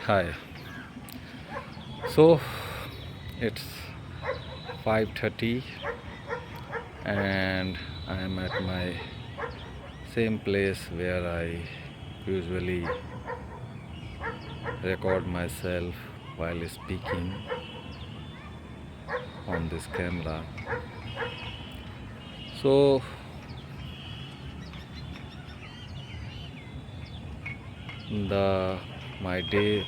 Hi. So it's 5:30 and I am at my same place where I usually record myself while speaking on this camera. So the my day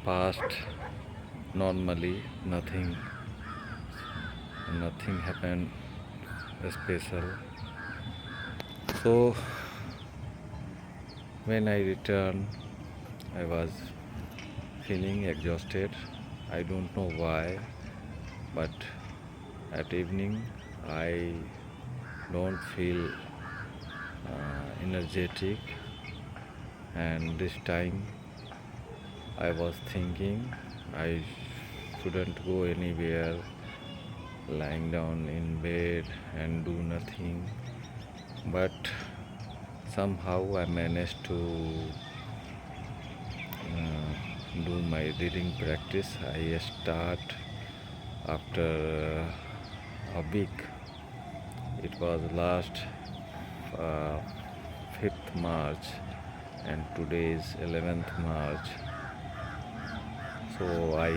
passed normally, nothing happened special. So when I returned I was feeling exhausted. I don't know why, but at evening I don't feel energetic, and this time I was thinking I shouldn't go anywhere, lying down in bed and do nothing, but somehow I managed to do my reading practice. I start after a week. It was last uh, 5th March and today is 11th March. So I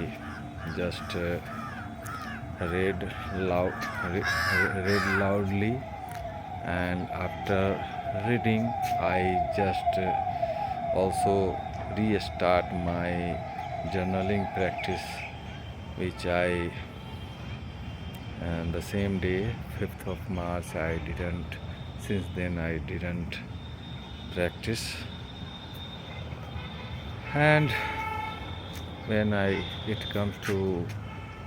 just read read loudly, and after reading I just also restart my journaling practice, which I and the same day 5th of March I didn't, since then I didn't practice. And when it comes to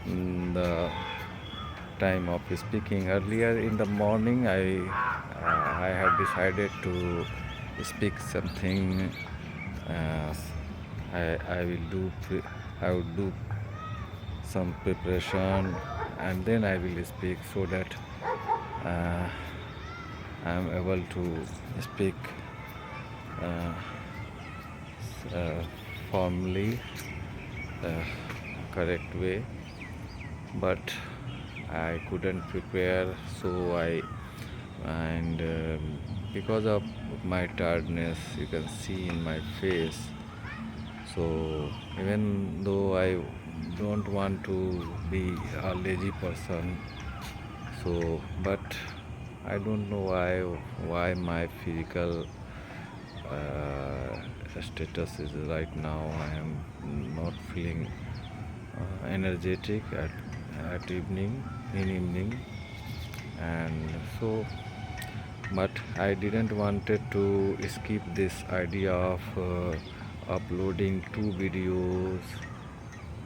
the time of speaking, earlier in the morning I have decided to speak something. uh, I will do I would do some preparation and then I will speak, so that uh, I am able to speak uh, uh, formally, uh, correct way, but I couldn't prepare. So I and because of my tiredness, you can see in my face. So even though I don't want to be a lazy person, so but I don't know why my physical status is right now. I am not feeling energetic at evening, and so but I didn't wanted to skip this idea of uploading 2 videos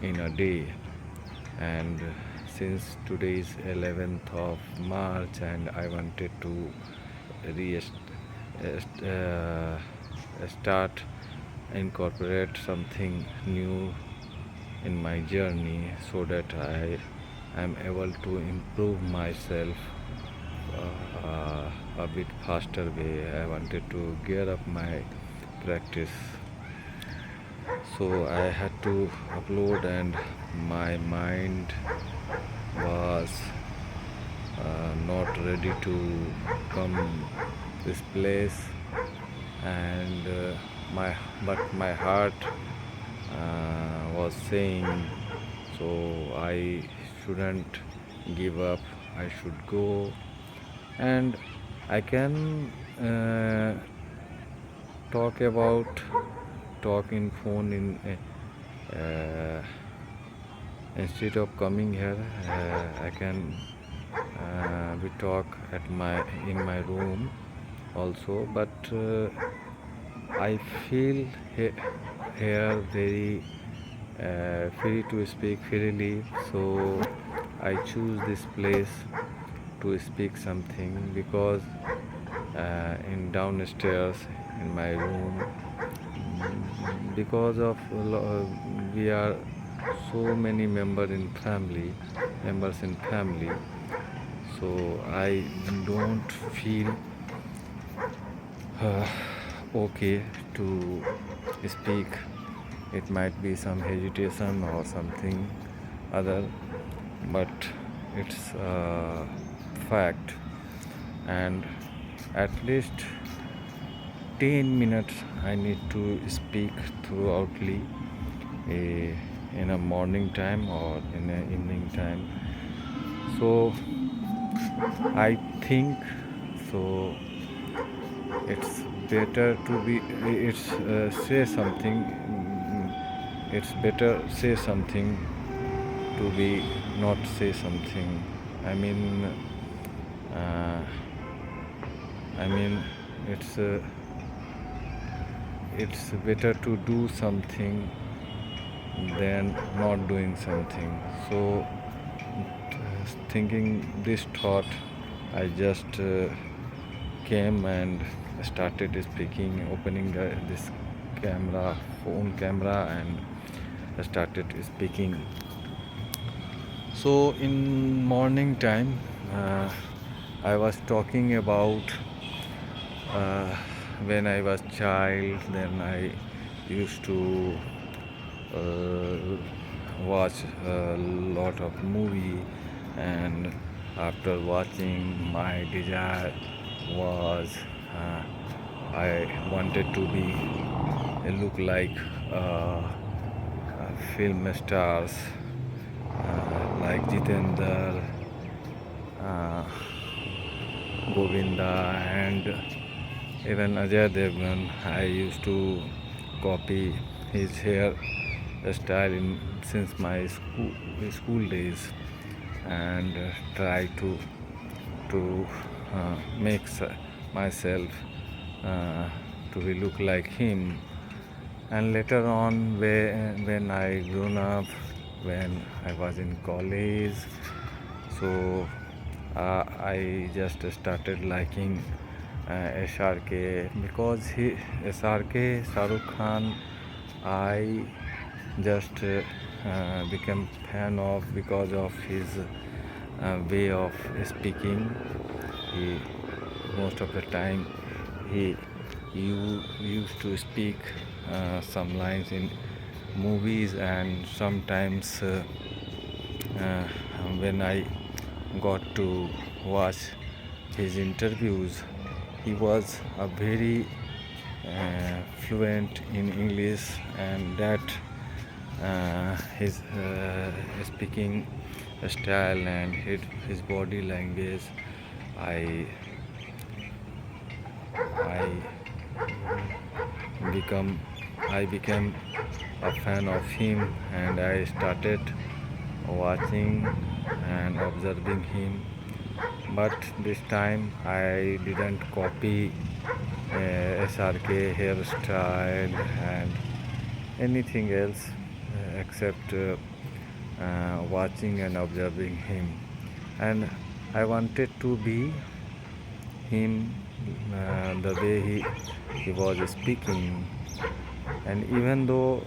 in a day. And since today is 11th of March and I wanted to start incorporate something new in my journey, so that I am able to improve myself a bit faster way. I wanted to gear up my practice, so I had to upload, and my mind was not ready to come this place, and my heart was saying, so I shouldn't give up, I should go. And I can talk in phone in instead of coming here. I can we talk at in my room also, but I feel here very free to speak freely, so I choose this place to speak something, because in downstairs in my room, because of we are so many members in family, so I don't feel okay to speak it might be some hesitation or something other, but it's a fact. And at least 10 minutes I need to speak throughoutly, in a morning time or in a evening time. So I think so it's better to be, it's say something, it's better say something to be not say something. I mean, uh, I mean it's better to do something than not doing something. So thinking this thought, I just came and started speaking, opening this camera, phone camera, and started speaking. So in morning time, I was talking about uh, when I was child. Then I used to watch a lot of movie, and after watching, my desire was I wanted to be look like film stars like Jitendra, uh, Govinda, and even Ajay Devgan. I used to copy his hair style since my school days, and try to make myself uh, to be look like him. And later on, when I grown up, when I was in college, so I just started liking SRK, because SRK, Shahrukh Khan, I just became fan of because of his way of speaking. He most of the time he used to speak some lines in movies, and sometimes uh, when I got to watch his interviews, he was a very fluent in English, and that his speaking style and his body language, I I become I became a fan of him, and I started watching and observing him. But this time I didn't copy SRK hairstyle and anything else except watching and observing him. And I wanted to be him, the way he was speaking. And even though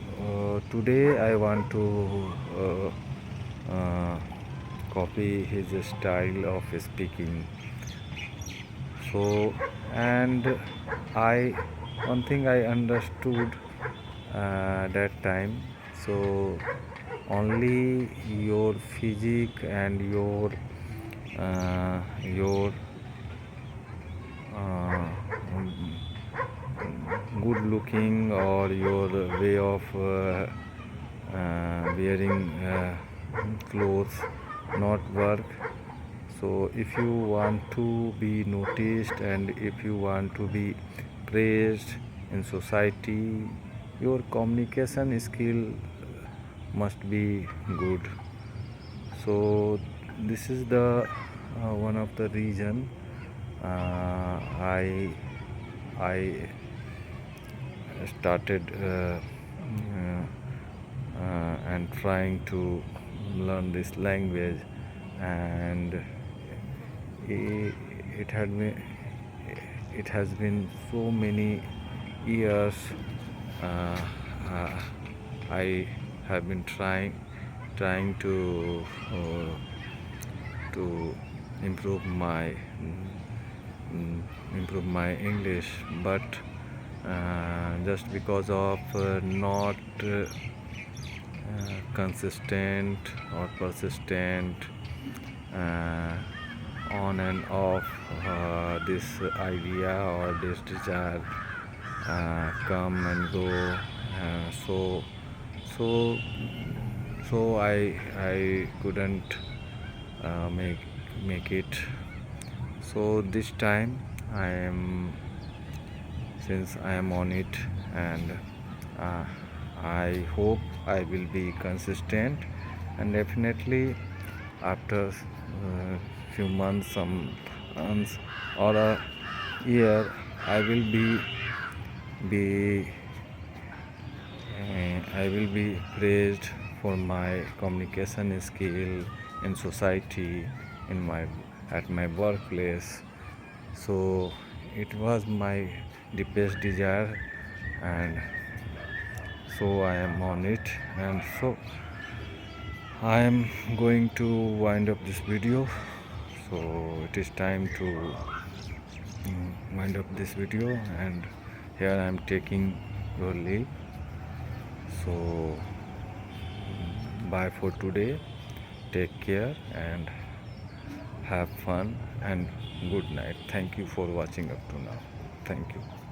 today I want to uh, copy his style of speaking. So, and I one thing I understood that time. So only your physique and your uh, good looking, or your way of wearing clothes not work. So if you want to be noticed, and if you want to be praised in society, your communication skill must be good. So this is the one of the reason I started and trying to learn this language. And it, it had been it has been so many years. uh, uh, I have been trying to improve my English, but just because of not consistent or persistent uh, on and off this idea or this desire come and go. So so I couldn't make it. So this time I am, since I am on it, and uh, I hope I will be consistent, and definitely after few months, some months or a year, I will be I will be praised for my communication skill in society, in my at my workplace. So it was my deepest desire, and so I am on it. And so I am going to wind up this video. So it is time to wind up this video, and here I am taking your leave. So bye for today. Take care and have fun, and good night. Thank you for watching up to now. Thank you.